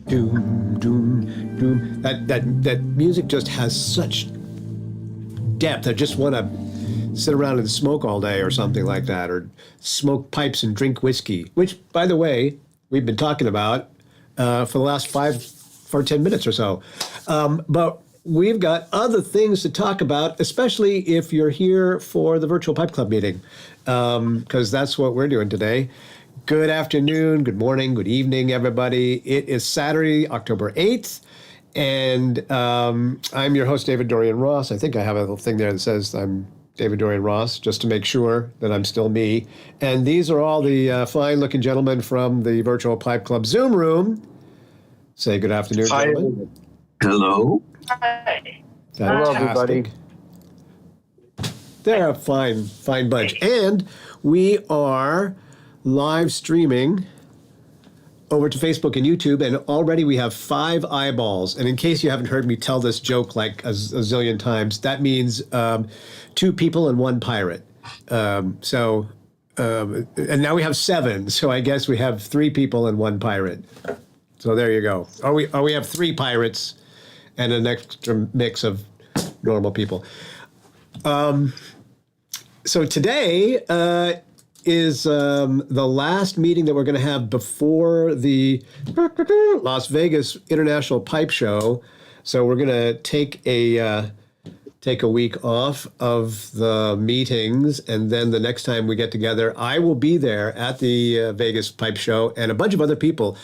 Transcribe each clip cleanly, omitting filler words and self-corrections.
Doom, doom, doom. That music just has such depth. I just want to sit around and smoke all day or something like that, or smoke pipes and drink whiskey, which, by the way, we've been talking about for the last 5 or 10 minutes or so. But we've got other things to talk about, especially if you're here for the Virtual Pipe Club meeting, because that's what we're doing today. Good afternoon, good morning, good evening, everybody. It is Saturday, October 8th, and I'm your host, David Dorian Ross. I think I have a little thing there that says I'm David Dorian Ross, just to make sure that I'm still me. And these are all the fine-looking gentlemen from the Virtual Pipe Club Zoom room. Say good afternoon, Hi. gentlemen. Hello. Hi. Hello, everybody. They're a fine bunch. And we are live streaming over to Facebook and YouTube, and already we have 5 eyeballs. And in case you haven't heard me tell this joke like a zillion times, that means 2 people and 1 pirate. And now we have 7, so I guess we have 3 people and 1 pirate. So there you go. Or we have 3 pirates and an extra mix of normal people. So today is the last meeting that we're going to have before the Las Vegas International Pipe Show. So we're going to take a week off of the meetings, and then the next time we get together, I will be there at the Vegas Pipe Show, and a bunch of other people.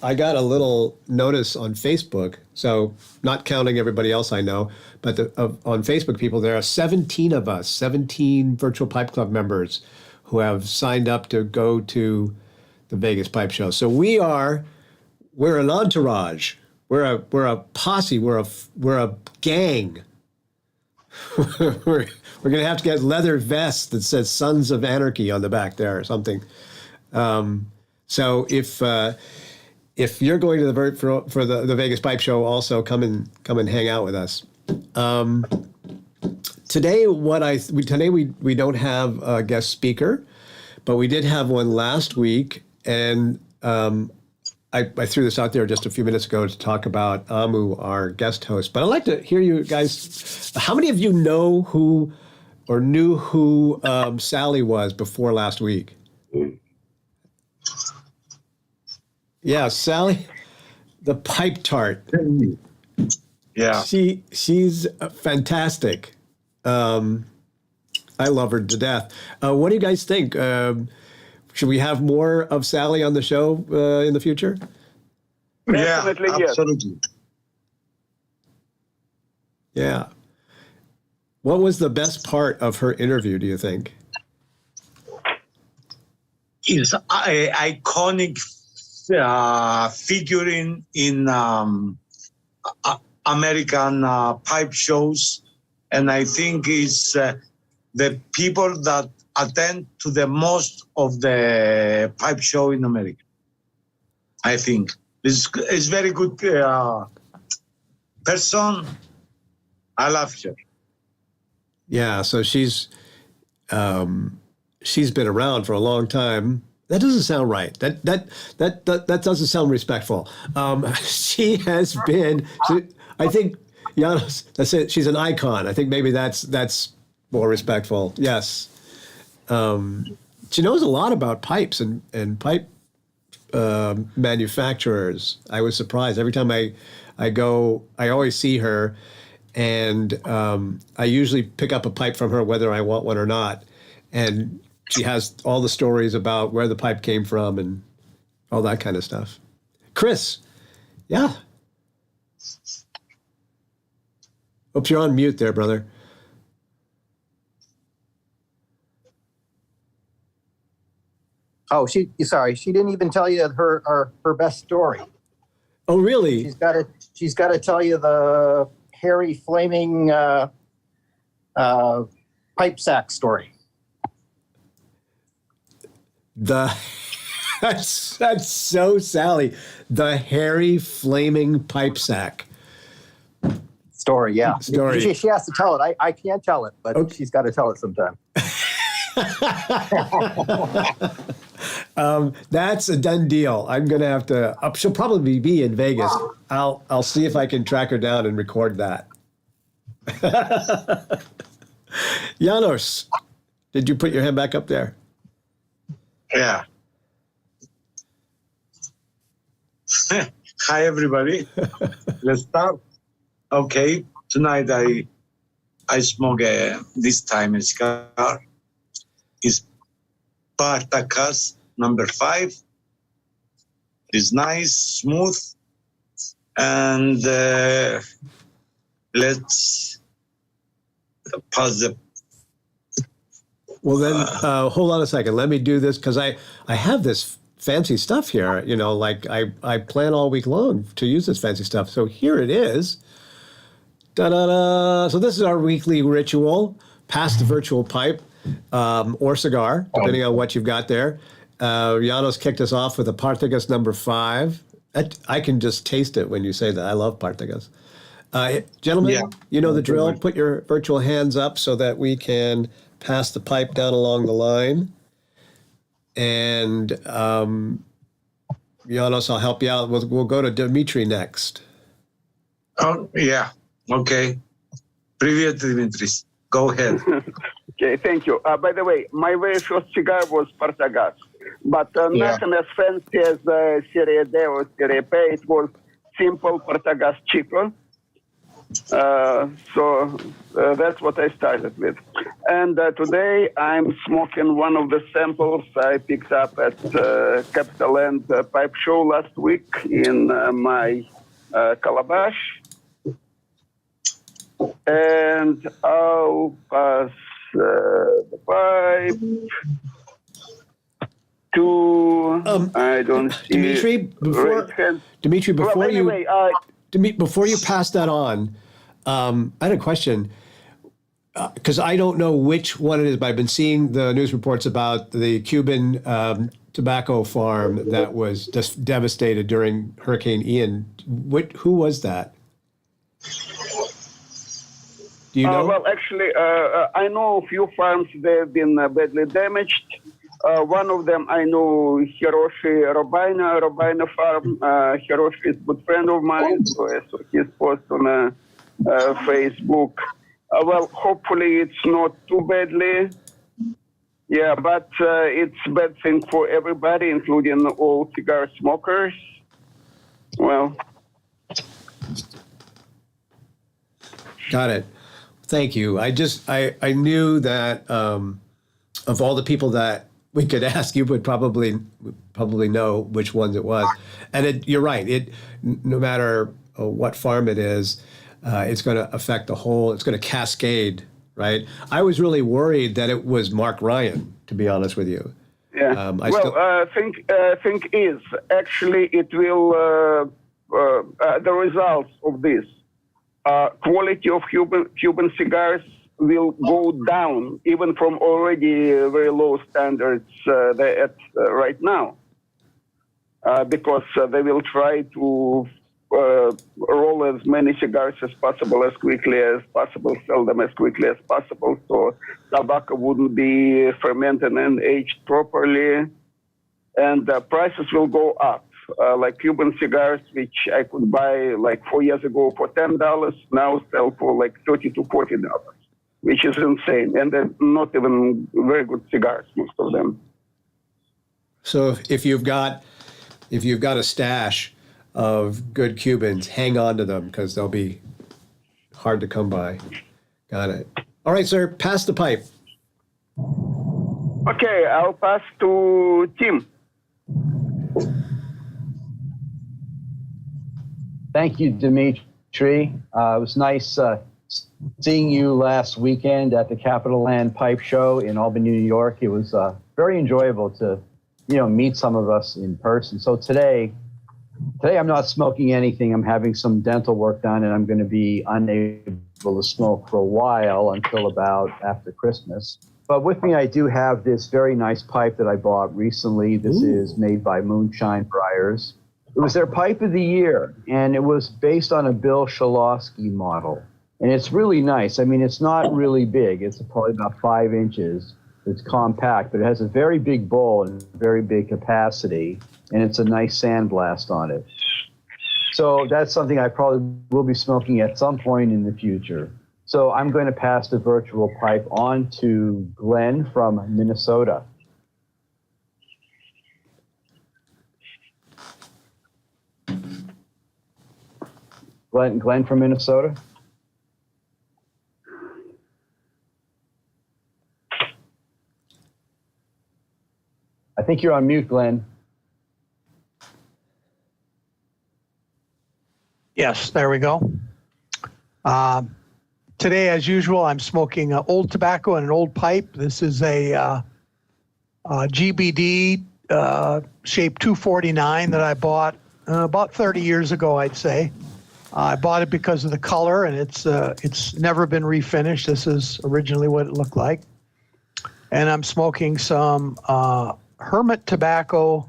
I got a little notice on Facebook, so not counting everybody else I know, but on Facebook people, there are 17 of us, 17 Virtual Pipe Club members who have signed up to go to the Vegas Pipe Show. So we're an entourage. We're a posse. We're a gang. we're gonna have to get leather vests that says "Sons of Anarchy" on the back there or something. So if you're going to the Vegas Pipe Show, also come and hang out with us. Today we don't have a guest speaker, but we did have one last week, and I threw this out there just a few minutes ago to talk about Amu, our guest host. But I'd like to hear you guys. How many of you know who or knew who Sally was before last week? Yeah, Sally, the pipe tart. Yeah. She's fantastic. I love her to death. What do you guys think? Should we have more of Sally on the show in the future? Definitely, yeah, yes. absolutely. Yeah. What was the best part of her interview, do you think? It's an iconic figure in American pipe shows, and I think it's the people that attend to the most of the pipe show in America. I think it's very good person. I love her. Yeah, so she's been around for a long time. That doesn't sound right. That doesn't sound respectful. She has been. I think Janos. That's it. She's an icon. I think maybe that's more respectful. Yes. She knows a lot about pipes and pipe manufacturers. I was surprised every time I go. I always see her, and I usually pick up a pipe from her whether I want one or not, and she has all the stories about where the pipe came from and all that kind of stuff. Chris, yeah. Oops, you're on mute there, brother. Oh, sorry. She didn't even tell you her best story. Oh, really? She's got to tell you the hairy flaming pipe sack story. That's so Sally. The hairy flaming pipe sack Story, yeah. Story. She has to tell it. I can't tell it, but Okay. she's got to tell it sometime. That's a done deal. I'm gonna have to. She'll probably be in Vegas. I'll see if I can track her down and record that. Janos, did you put your hand back up there? Yeah. Hi, everybody. Let's start. Okay. Tonight I smoke this time a cigar. It's Spartacus number 5. It's nice, smooth, and let's pause the. Well, then hold on a second. Let me do this because I have this fancy stuff here. You know, like I plan all week long to use this fancy stuff. So here it is. Da-da-da. So this is our weekly ritual. Pass the virtual pipe or cigar, depending on what you've got there. Janos kicked us off with a Partagas number 5. I can just taste it when you say that. I love Partagas. Gentlemen, you know the drill. Put your virtual hands up so that we can pass the pipe down along the line. And Janos, I'll help you out. We'll go to Dimitri next. Oh, yeah. Okay. Привет, Dimitris. Go ahead. Okay, thank you. By the way, my very first cigar was Partagas, but nothing as fancy as Serie D or Serie P. It was simple Partagas cheaper. So that's what I started with. And today I'm smoking one of the samples I picked up at Capital Land Pipe Show last week in my calabash. And I'll pass the pipe to I don't see Dimitri. Before you pass that on, I had a question because I don't know which one it is, but I've been seeing the news reports about the Cuban tobacco farm that was just devastated during Hurricane Ian. Who was that? Do you know? Well, actually, I know a few farms that have been badly damaged. One of them I know, Hiroshi Robina Farm. Hiroshi is a good friend of mine, so I saw his post on Facebook. Well, hopefully it's not too badly. Yeah, but it's a bad thing for everybody, including all cigar smokers. Well. Got it. Thank you. I knew that of all the people that we could ask, you would probably know which ones it was. And you're right. No matter what farm it is, it's going to affect the whole. It's going to cascade, right? I was really worried that it was Mark Ryan, to be honest with you. Yeah. I think is actually it will the results of this. Quality of Cuban cigars will go down, even from already very low standards they're at right now, because they will try to roll as many cigars as possible, as quickly as possible, sell them as quickly as possible, so tobacco wouldn't be fermented and aged properly, and prices will go up. Like Cuban cigars, which I could buy like 4 years ago for $10, now sell for like $30 to $40, which is insane. And they're not even very good cigars, most of them. So if you've got a stash of good Cubans, hang on to them because they'll be hard to come by. Got it. All right, sir, pass the pipe. Okay, I'll pass to Tim. Thank you, Dimitri. It was nice seeing you last weekend at the Capital Land Pipe Show in Albany, New York. It was very enjoyable to, meet some of us in person. So today I'm not smoking anything. I'm having some dental work done, and I'm going to be unable to smoke for a while until about after Christmas. But with me, I do have this very nice pipe that I bought recently. This is made by Moonshine Briars. It was their pipe of the year, and it was based on a Bill Shalosky model. And it's really nice. I mean, it's not really big. It's probably about 5 inches. It's compact, but it has a very big bowl and very big capacity, and it's a nice sandblast on it. So that's something I probably will be smoking at some point in the future. So I'm going to pass the virtual pipe on to Glenn from Minnesota. Glenn from Minnesota. I think you're on mute, Glenn. Yes, there we go. Today, as usual, I'm smoking old tobacco and an old pipe. This is a GBD shape 249 that I bought about 30 years ago, I'd say. I bought it because of the color, and it's never been refinished. This is originally what it looked like. And I'm smoking some Hermit Tobacco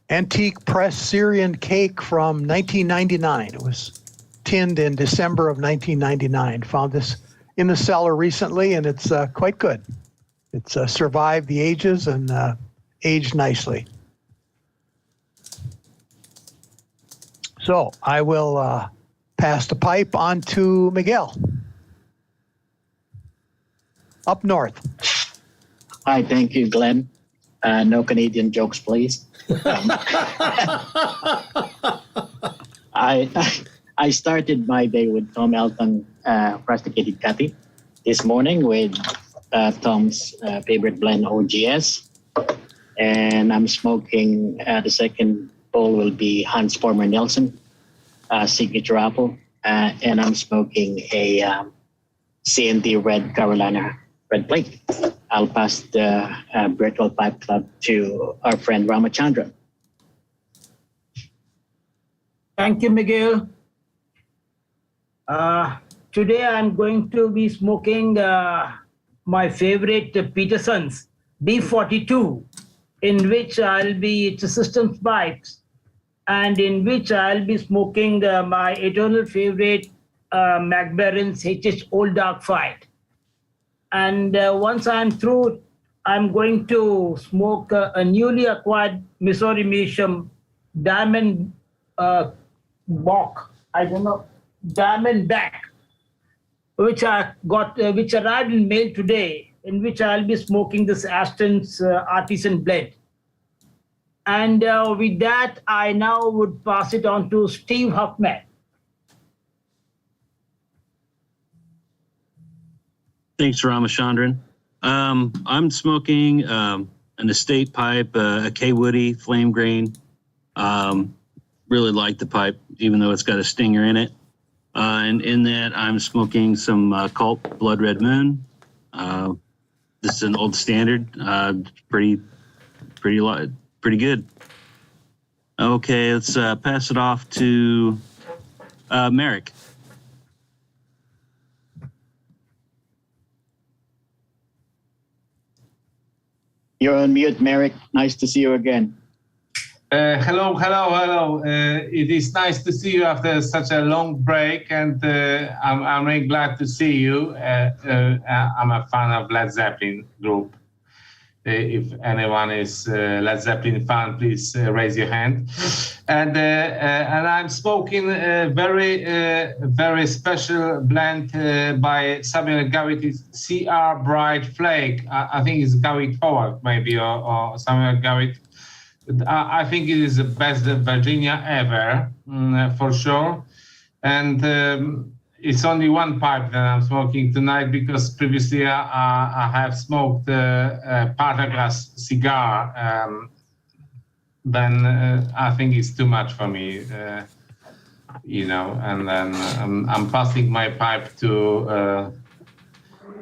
antique press Syrian cake from 1999. It was tinned in December of 1999. Found this in the cellar recently, and it's quite good. It's survived the ages and aged nicely. So I will pass the pipe on to Miguel. Up north. Hi, thank you, Glenn. No Canadian jokes, please. I started my day with Tom Elton Rusticated Cutty this morning with Tom's favorite blend, OGS. And I'm smoking, the second bowl will be Hans Former Nelson Signature Apple. And I'm smoking a C&D Red Carolina Red Plate. I'll pass the virtual pipe club to our friend Ramachandran. Thank you, Miguel. Today I'm going to be smoking my favorite Peterson's B42, in which it's a systems pipes, and in which I'll be smoking my eternal favorite McBaron's HH Old Dark Fight. And once I'm through, I'm going to smoke a newly acquired Missouri Measham Diamond Diamondback, which I got, which arrived in mail today, in which I'll be smoking this Aston's Artisan Blend. And with that, I now would pass it on to Steve Huffman. Thanks, Ramachandran. I'm smoking an estate pipe, a K Woody flame grain. Really like the pipe, even though it's got a stinger in it. And in that, I'm smoking some Cult Blood Red Moon. This is an old standard, pretty good. Okay, let's pass it off to Merrick. You're on mute, Merrick. Nice to see you again. Hello. It is nice to see you after such a long break, and I'm really glad to see you. I'm a fan of Led Zeppelin group. If anyone is Led Zeppelin fan, please raise your hand. And I'm smoking a very special blend by Samuel Garrett, CR Bright Flake. I think it's Garrett Howard, maybe, or Samuel Garrett. I think it is the best Virginia ever, for sure. And it's only one pipe that I'm smoking tonight, because previously I have smoked a Partagas cigar. Then I think it's too much for me, and then I'm passing my pipe to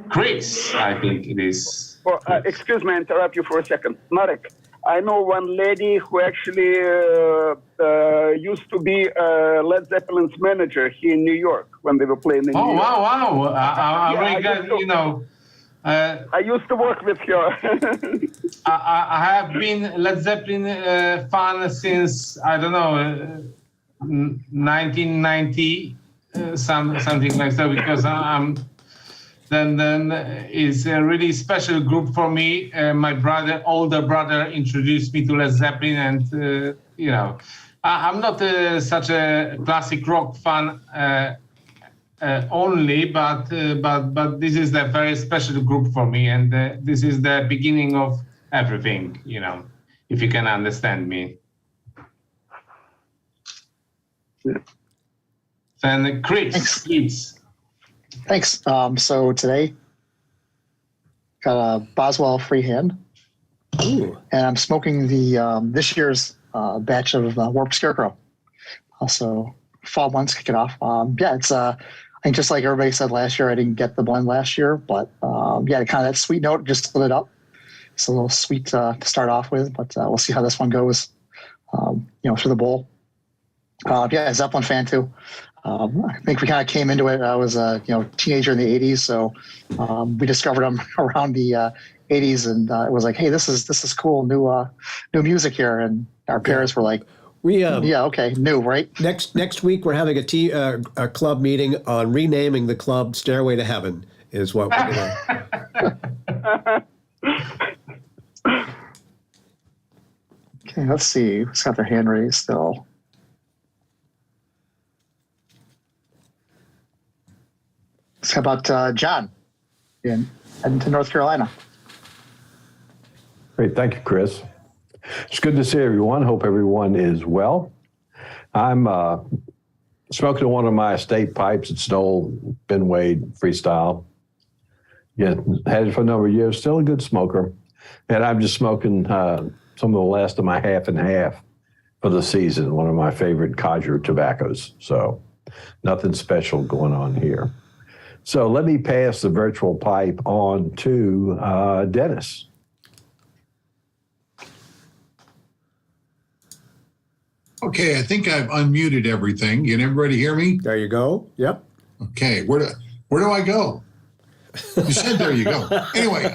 Chris, I think it is. Well, excuse me, I interrupt you for a second. Marek, I know one lady who actually used to be Led Zeppelin's manager here in New York when they were playing in New York. Wow. I'm really glad, I used to work with her. I have been Led Zeppelin fan since, I don't know, 1990, something like that, because I'm then is a really special group for me. My older brother, introduced me to Led Zeppelin, and I'm not such a classic rock fan only, but this is a very special group for me, and this is the beginning of everything. If you can understand me. Then Chris, Thanks. please. Thanks. So today, got a Boswell freehand, Ooh. and I'm smoking the this year's batch of Warped Scarecrow. Also, fall months kick it off. It's I think just like everybody said last year, I didn't get the blend last year, but kind of that sweet note just split it up. It's a little sweet to start off with, but we'll see how this one goes. Through the bowl. Zeppelin fan too. I think we kind of came into it. I was a teenager in the '80s, so we discovered them around the '80s, and it was like, hey, this is cool, new music here. And our parents were like, okay, new, right? Next week we're having a club meeting on renaming the club Stairway to Heaven. Is what we're gonna. Okay, let's see. Who's got their hand raised still? How about John in Edmonton, North Carolina? Great. Thank you, Chris. It's good to see everyone. Hope everyone is well. I'm smoking one of my estate pipes. It's an old Ben Wade Freestyle. Yeah, had it for a number of years. Still a good smoker. And I'm just smoking some of the last of my half and half for the season, one of my favorite Codger tobaccos. So nothing special going on here. So let me pass the virtual pipe on to Dennis. Okay, I think I've unmuted everything. Can everybody hear me? There you go. Yep. Okay, where do I go? You said there you go. Anyway,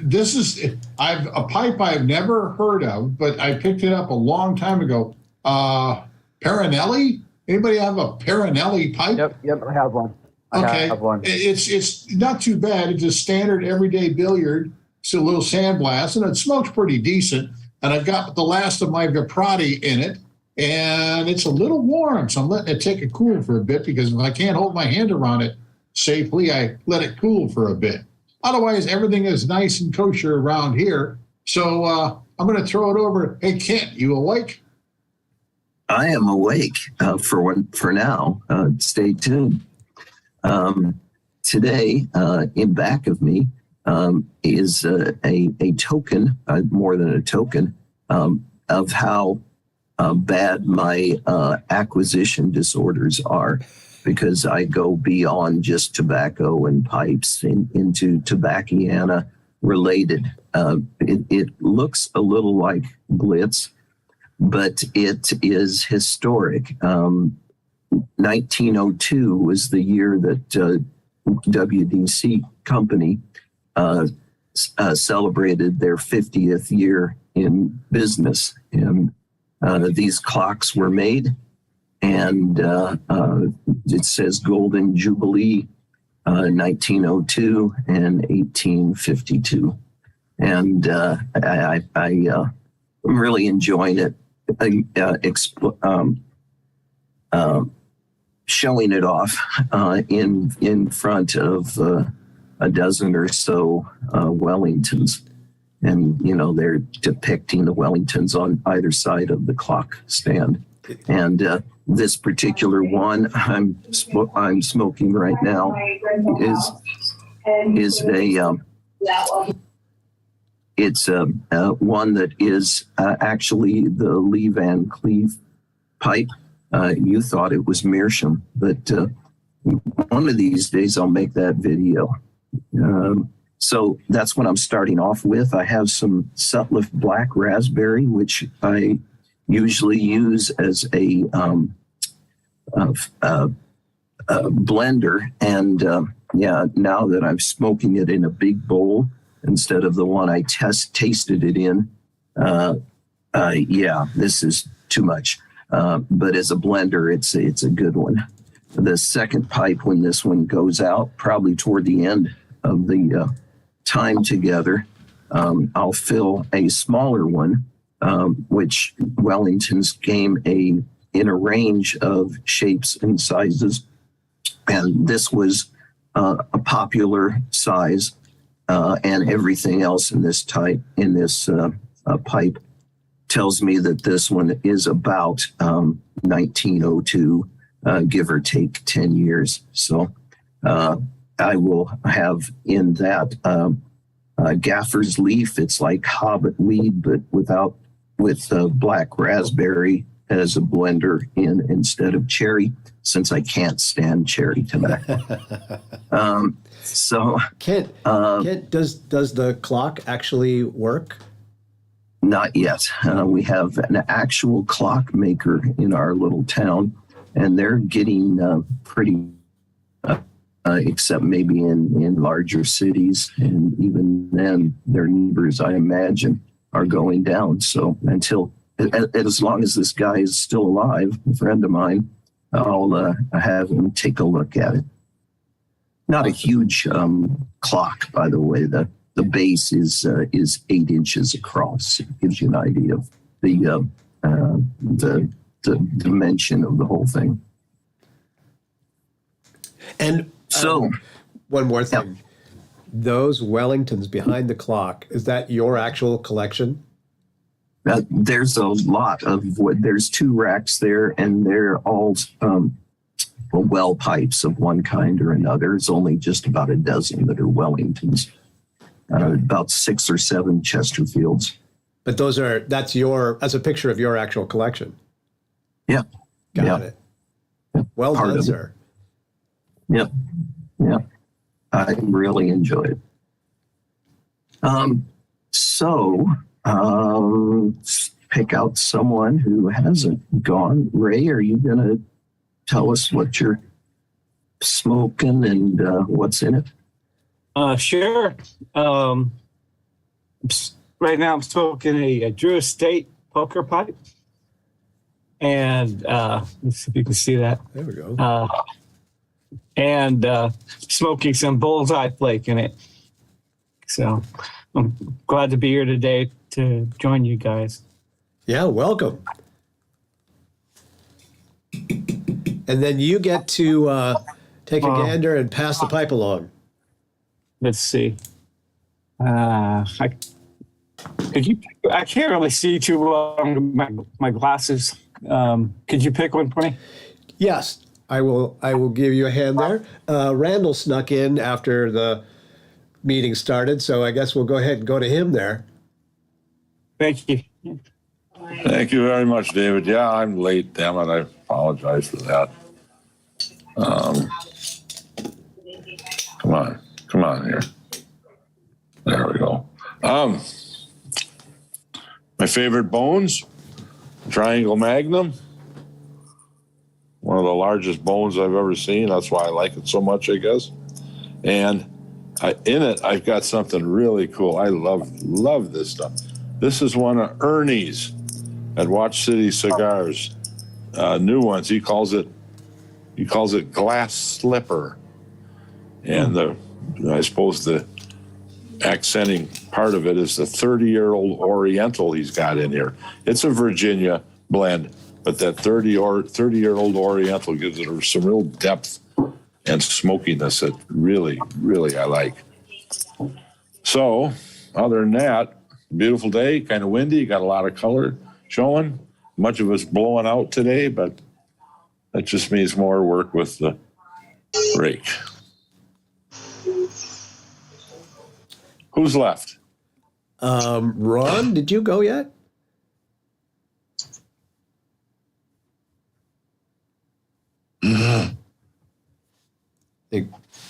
this is a pipe I've never heard of, but I picked it up a long time ago. Perinelli? Anybody have a Perinelli pipe? Yep, I have one. Okay, I have one. It's not too bad. It's a standard everyday billiard. It's a little sandblast, and it smokes pretty decent. And I've got the last of my Viprati in it, and it's a little warm, so I'm letting it take a cool for a bit, because if I can't hold my hand around it safely, I let it cool for a bit. Otherwise, everything is nice and kosher around here. So I'm going to throw it over. Hey, Kent, you awake? I am awake for now. Stay tuned. Today, in back of me, is a token, more than a token, of how bad my acquisition disorders are, because I go beyond just tobacco and pipes into tobacciana related. It looks a little like Blitz, but it is historic. 1902 was the year that WDC Company celebrated their 50th year in business. And these clocks were made, and it says Golden Jubilee 1902 and 1852. And I'm really enjoying it, showing it off in front of a dozen or so Wellingtons. And, they're depicting the Wellingtons on either side of the clock stand. And this particular one I'm smoking right now is a one that is actually the Lee Van Cleef pipe. You thought it was Meerschaum, but one of these days I'll make that video. So that's what I'm starting off with. I have some Sutliff Black Raspberry, which I usually use as a blender. And now that I'm smoking it in a big bowl instead of the one I tasted it in, this is too much. But as a blender, it's a good one. the second pipe, when this one goes out, probably toward the end of the time together, I'll fill a smaller one, which Wellingtons came in a range of shapes and sizes. And this was a popular size, and everything else in this pipe tells me that this one is about 1902, give or take 10 years. So I will have in that gaffer's leaf. It's like hobbit weed, but with black raspberry as a blender instead of cherry, since I can't stand cherry tobacco. So Kent, does the clock actually work? Not yet. We have an actual clock maker in our little town, and they're getting pretty, except maybe in larger cities. And even then, their neighbors, I imagine, are going down. So as long as this guy is still alive, a friend of mine, I'll have him take a look at it. Not a huge clock, by the way. The base is 8 inches across. It gives you an idea of the dimension of the whole thing. And so, one more thing. Those Wellingtons behind the clock, is that your actual collection? There's a lot of wood. There's 2 racks there, and they're all well pipes of one kind or another. It's only just about a dozen that are Wellingtons. About 6 or 7 Chesterfields. But that's a picture of your actual collection. Yeah. Got it. Well done, sir. Yep. Yeah. I really enjoy it. So pick out someone who hasn't gone. Ray, are you going to tell us what you're smoking and what's in it? Sure. Right now I'm smoking a Drew Estate poker pipe. And let's see if you can see that. There we go. And smoking some bullseye flake in it. So I'm glad to be here today to join you guys. Yeah, welcome. And then you get to take a gander and pass the pipe along. Let's see. I can't really see too well with my glasses. Could you pick one for me? Yes, I will give you a hand there. Randall snuck in after the meeting started, so I guess we'll go ahead and go to him there. Thank you. Thank you very much, David. Yeah, I'm late, damn it. I apologize for that. Come on here. There we go. My favorite bones, Triangle Magnum. One of the largest bones I've ever seen. That's why I like it so much, I guess. And in it, I've got something really cool. I love this stuff. This is one of Ernie's at Watch City Cigars. New ones. He calls it glass slipper. And I suppose the accenting part of it is the 30-year-old Oriental he's got in here. It's a Virginia blend, but that 30-year-old Oriental gives it some real depth and smokiness that really, really I like. So, other than that, beautiful day, kind of windy, got a lot of color showing. Much of it's blowing out today, but that just means more work with the rake. Who's left? Ron, did you go yet?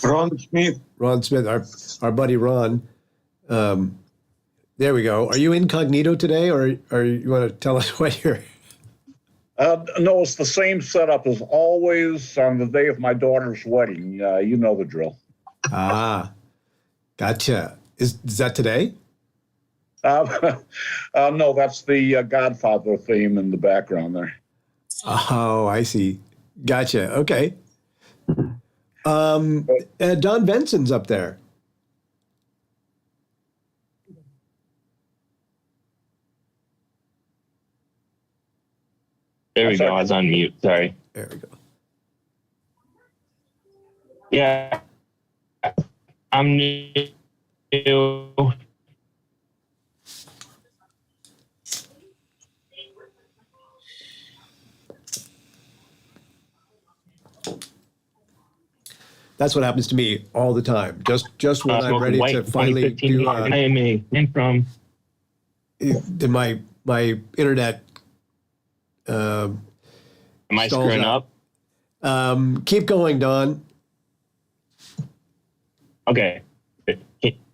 Ron Smith. Ron Smith, our buddy Ron. There we go. Are you incognito today, or you want to tell us what you're... No, it's the same setup as always on the day of my daughter's wedding. You know the drill. Ah, gotcha. Is that today? No, that's the Godfather theme in the background there. Oh, I see. Gotcha. Okay. Don Benson's up there. There we go. I was on mute. Sorry. There we go. Yeah. I'm new. That's what happens to me all the time. Just when I'm Smoking ready white to finally 2015 do. I am a in from. Did my internet? Am I stalls screwing out. up? Keep going, Don. Okay.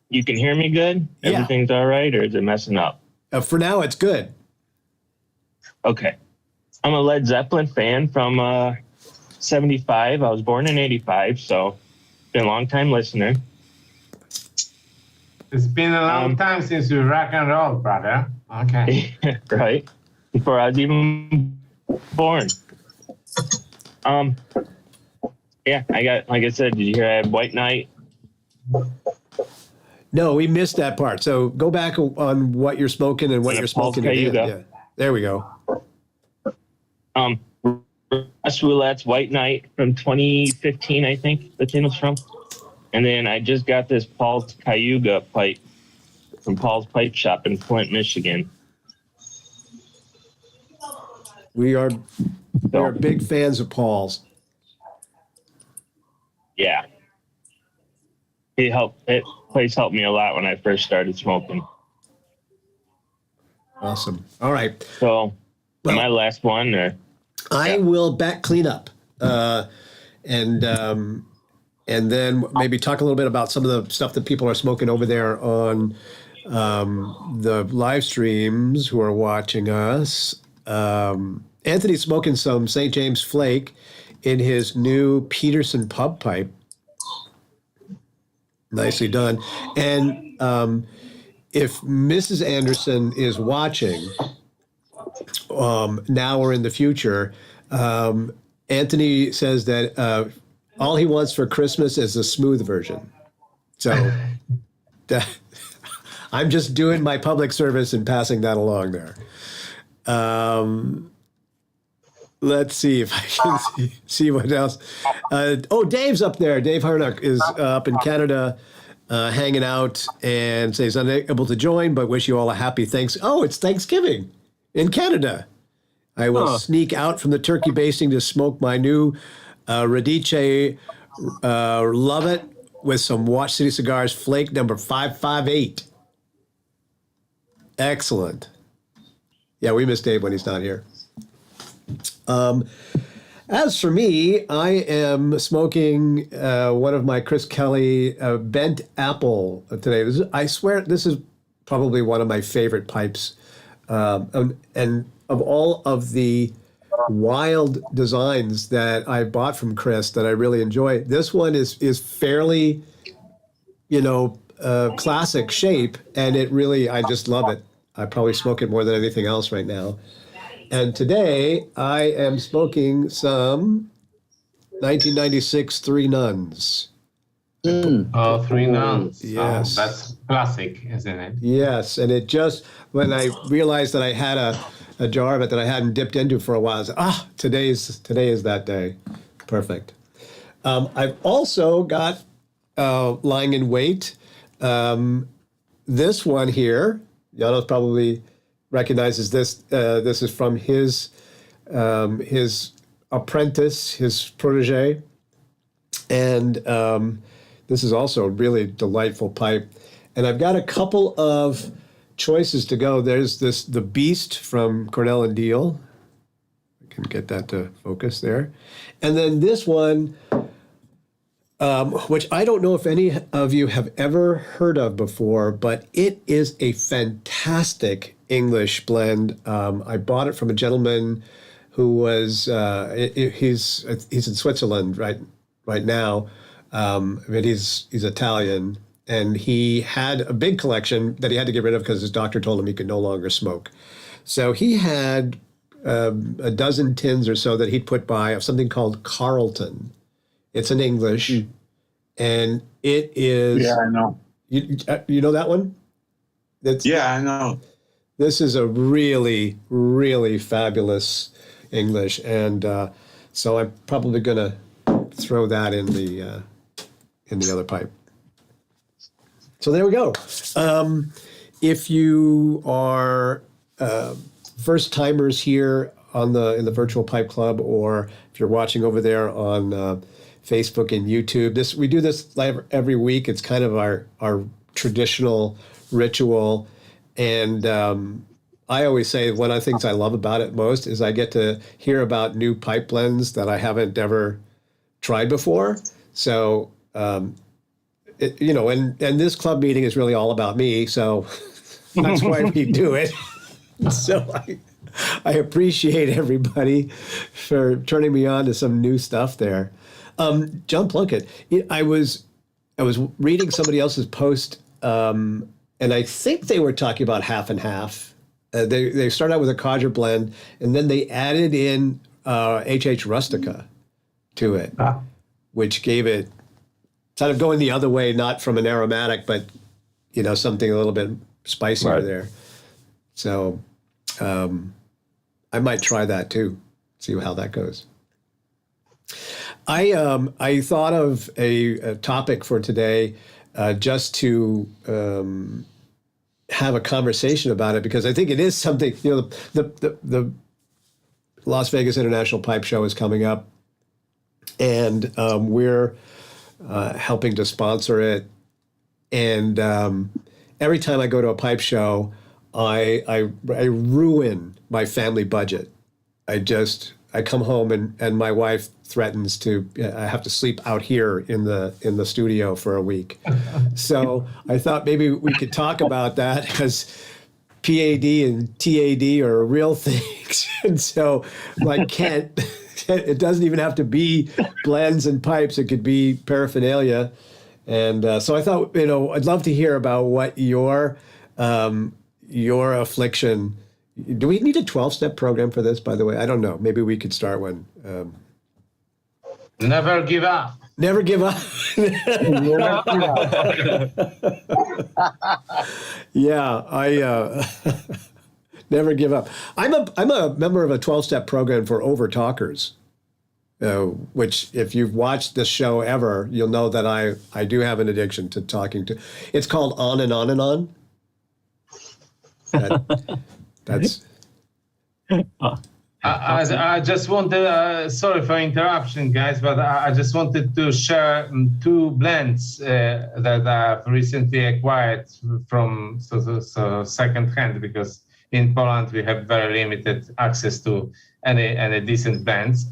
You can hear me good? Yeah. Everything's all right, or is it messing up? For now, it's good. Okay. I'm a Led Zeppelin fan from 75. I was born in 85, so been a long time listener. It's been a long time since you rock and roll, brother. Okay. Right. Before I was even born. Yeah, I got, like I said, did you hear I had White Knight? No, we missed that part. So go back on what you're smoking and what you're smoking again. Yeah. There we go. Russ Roulette's White Knight from 2015, I think the tin was from. And then I just got this Paul's Cayuga pipe from Paul's Pipe Shop in Flint, Michigan. We are big fans of Paul's. Yeah. Place helped me a lot when I first started smoking. Awesome. All right. So, my last one, or I will back clean up, and then maybe talk a little bit about some of the stuff that people are smoking over there on the live streams who are watching us. Anthony's smoking some St. James Flake in his new Peterson pub pipe. Nicely done. And if Mrs. Anderson is watching now or in the future, Anthony says that all he wants for Christmas is a smooth version. So I'm just doing my public service and passing that along there. Let's see if I can see what else. Dave's up there. Dave Harnock is up in Canada hanging out and says unable to join, but wish you all a happy it's Thanksgiving in Canada. I will sneak out from the turkey basting to smoke my new Radice Love It with some Watch City Cigars Flake number 558. Excellent. Yeah, we miss Dave when he's not here. As for me, I am smoking one of my Chris Kelly bent apple today. I swear this is probably one of my favorite pipes. And of all of the wild designs that I bought from Chris that I really enjoy, this one is fairly, classic shape, and I just love it. I probably smoke it more than anything else right now. And today I am smoking some 1996 Three Nuns. Three Nuns. Yes. That's classic, isn't it? Yes. And it just, when I realized that I had a jar of it that I hadn't dipped into for a while, I was today is that day. Perfect. I've also got lying in wait this one here. Janos probably recognizes this. This is from his apprentice, his protege, and this is also a really delightful pipe. And I've got a couple of choices to go. There's the Beast from Cornell and Deal. I can get that to focus there, and then this one, which I don't know if any of you have ever heard of before, but it is a fantastic English blend. I bought it from a gentleman who was he's in Switzerland right now, but he's Italian, and he had a big collection that he had to get rid of because his doctor told him he could no longer smoke. So he had a dozen tins or so that he'd put by of something called Carlton. It's in English, and it is. Yeah, I know. You know that one? I know. This is a really, really fabulous English, and so I'm probably gonna throw that in the other pipe. So there we go. If you are first timers here in the Virtual Pipe Club, or if you're watching over there on Facebook and YouTube, we do this live every week. It's kind of our traditional ritual, and I always say one of the things I love about it most is I get to hear about new pipe blends that I haven't ever tried before. So, and this club meeting is really all about me. So that's why we do it. So I appreciate everybody for turning me on to some new stuff there. John Plunkett, I was reading somebody else's post, and I think they were talking about half and half. They started out with a codger blend, and then they added in HH Rustica to it, which gave it kind of going the other way, not from an aromatic, but something a little bit spicier there. So I might try that too, see how that goes. I thought of a topic for today just to have a conversation about it, because I think it is something. The Las Vegas International Pipe Show is coming up, and we're helping to sponsor it. And every time I go to a pipe show, I ruin my family budget. I come home and my wife threatens to I have to sleep out here in the studio for a week. So I thought maybe we could talk about that, because PAD and TAD are real things. And so it doesn't even have to be blends and pipes. It could be paraphernalia. And so I thought, I'd love to hear about what your affliction. Do we need a 12-step program for this, by the way? I don't know. Maybe we could start one. Never give up. Never give up. Yeah, I never give up. I'm a member of a 12-step program for over talkers, which if you've watched this show ever, you'll know that I do have an addiction to talking to. It's called On and On and On. That's. I just wanted, sorry for interruption, guys, but I just wanted to share two blends that I've recently acquired from second hand, because in Poland we have very limited access to any decent blends.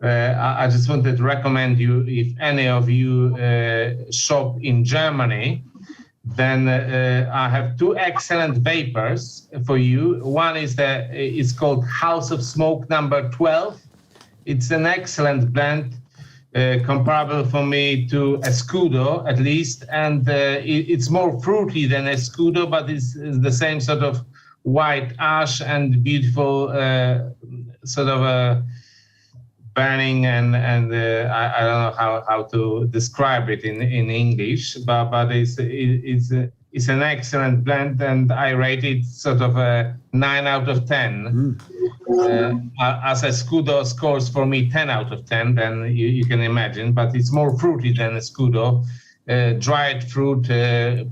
I just wanted to recommend you, if any of you shop in Germany, then I have two excellent vapors for you. One is it's called House of Smoke number 12. It's an excellent blend, comparable for me to Escudo at least, and it's more fruity than Escudo, but it's the same sort of white ash and beautiful sort of burning, and I don't know how to describe it in English, but it's an excellent blend, and I rate it sort of a 9 out of 10. As Escudo scores for me 10 out of 10, then you can imagine, but it's more fruity than Escudo. Dried fruit,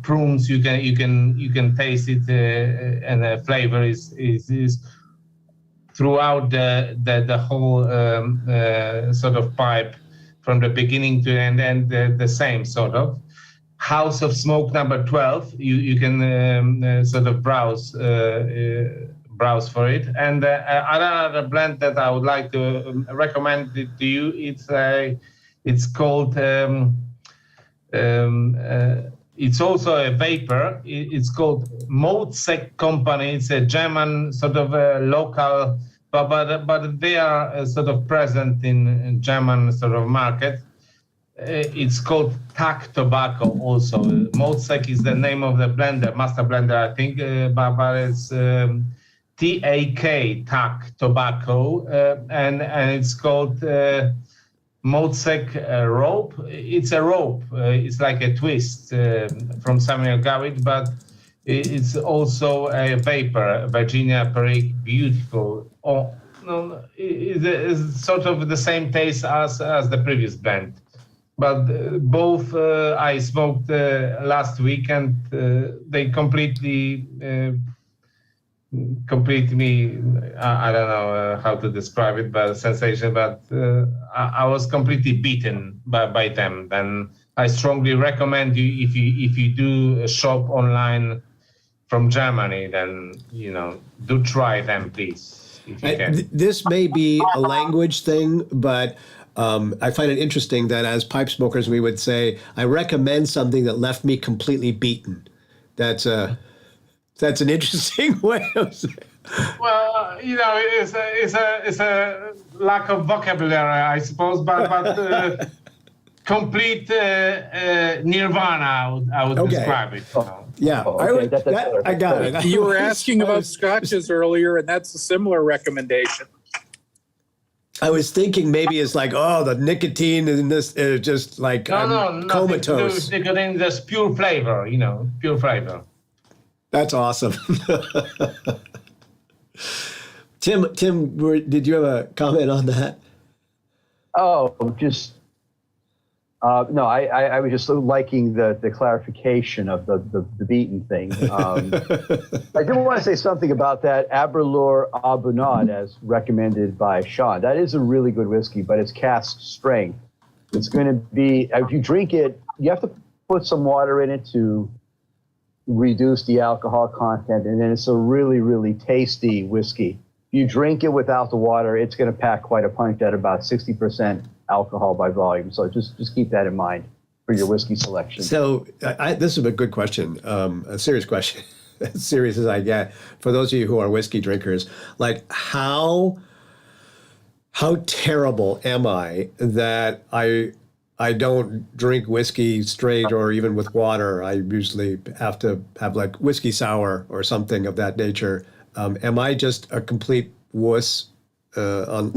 prunes, you can taste it, and the flavor is throughout the whole sort of pipe, from the beginning to end, and the same sort of. House of Smoke number 12, you can sort of browse for it. And another blend that I would like to recommend it to you, it's called, it's also a vapor. It's called Mozek Company. It's a German sort of local, but they are sort of present in German sort of market. It's called TAC Tobacco also. Mozek is the name of the blender, master blender, I think, but it's TAC Tobacco, and it's called Modsec rope. It's a rope. It's like a twist from Samuel Garrett, but it's also a vapor, Virginia Perique, beautiful. Oh, no, it's sort of the same taste as the previous blend. But both I smoked last week, and they completely complete me. I don't know how to describe it, but sensation. But I was completely beaten by them. And I strongly recommend you, if you do shop online from Germany, then do try them, please, if you can. This may be a language thing, but I find it interesting that as pipe smokers, we would say, I recommend something that left me completely beaten. That's an interesting way of saying. Well, it's a lack of vocabulary, I suppose, but complete nirvana, I would describe it. Yeah, I got it. You were asking about scotches earlier, and that's a similar recommendation. I was thinking maybe it's like, the nicotine in this is just like No, comatose. Nicotine, just pure flavor, pure flavor. That's awesome. Tim, did you have a comment on that? Oh, just no. I was just liking the clarification of the beaten thing. I did want to say something about that Aberlour Abunad as recommended by Sean. That is a really good whiskey, but it's cask strength. It's going to be, if you drink it, you have to put some water in it to reduce the alcohol content, and then it's a really, really tasty whiskey. If you drink it without the water, it's going to pack quite a punch at about 60% alcohol by volume. So just keep that in mind for your whiskey selection. So this is a good question, a serious question, as serious as I get. For those of you who are whiskey drinkers, like how terrible am I that I don't drink whiskey straight or even with water. I usually have to have like whiskey sour or something of that nature. Am I just a complete wuss? No,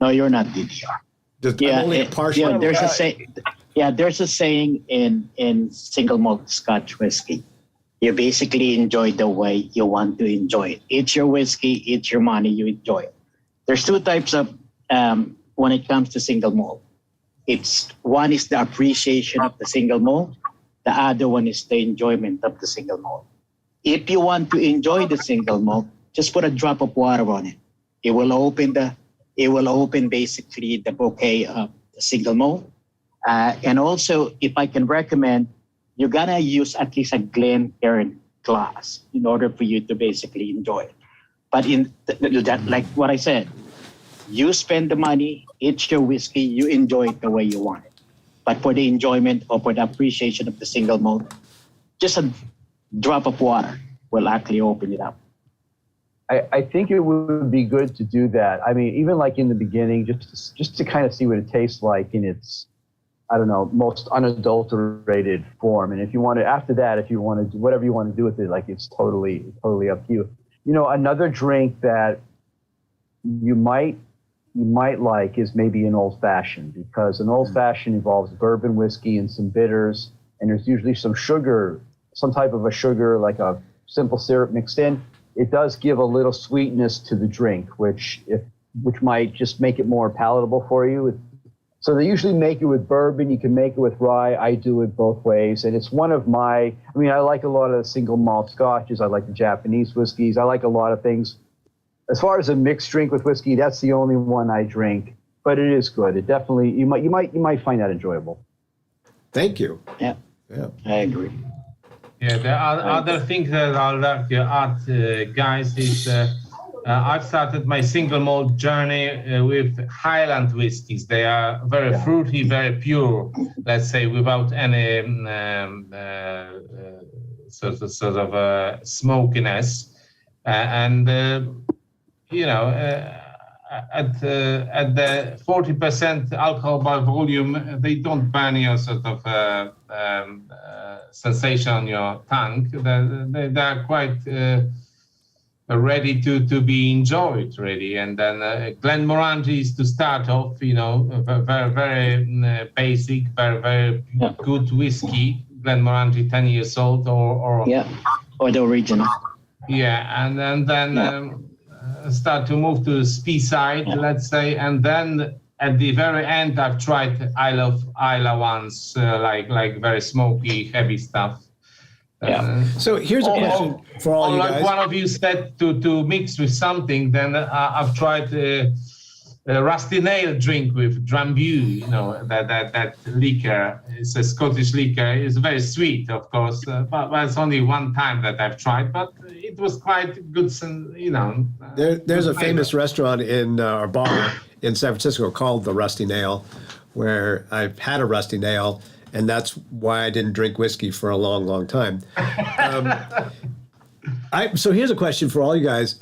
you're not, DDR. Only partial. There's a saying in single malt Scotch whiskey. You basically enjoy the way you want to enjoy it. It's your whiskey, it's your money, you enjoy it. There's two types of when it comes to single malt. One is the appreciation of the single malt. The other one is the enjoyment of the single malt. If you want to enjoy the single malt, just put a drop of water on it. It will open basically the bouquet of the single malt. And also, if I can recommend, you're gonna use at least a Glencairn glass in order for you to basically enjoy it. But like what I said, you spend the money, it's your whiskey, you enjoy it the way you want it. But for the enjoyment or for the appreciation of the single malt, just a drop of water will actually open it up. I think it would be good to do that. I mean, even like in the beginning, just to kind of see what it tastes like in its, I don't know, most unadulterated form. And if you want to, after that, if you want to do whatever you want to do with it, like it's totally up to you. Another drink that you might like is maybe an old fashioned, because an old fashioned involves bourbon whiskey and some bitters, and there's usually some sugar, some type of a sugar, like a simple syrup mixed in. It does give a little sweetness to the drink, which might just make it more palatable for you. So they usually make it with bourbon. You can make it with rye. I do it both ways. And it's one of I like a lot of the single malt scotches. I like the Japanese whiskeys. I like a lot of things. As far as a mixed drink with whiskey, that's the only one I drink. But it is good. It definitely, you might find that enjoyable. Thank you. Yeah, I agree. Yeah, the other thing that I'd like to add, guys, is I've started my single malt journey with Highland whiskies. They are very fruity, very pure, let's say, without any sort of smokiness. At the 40% alcohol by volume, they don't burn your sort of sensation on your tongue. They are quite ready to be enjoyed, really. And then Glenmorangie is to start off, very, very basic, very, very good whiskey. Glenmorangie, 10 years old, or the original. Yeah, and then start to move to the Speyside, let's say, and then at the very end, I've tried Isla ones, like very smoky, heavy stuff. So here's a question for all you guys. Like one of you said to mix with something, then I've tried a Rusty Nail drink with Drambuie, that liquor. It's a Scottish liquor. It's very sweet, of course, but it's only one time that I've tried, but it was quite good, There's a famous restaurant or bar in San Francisco called the Rusty Nail, where I've had a Rusty Nail, and that's why I didn't drink whiskey for a long, long time. So here's a question for all you guys.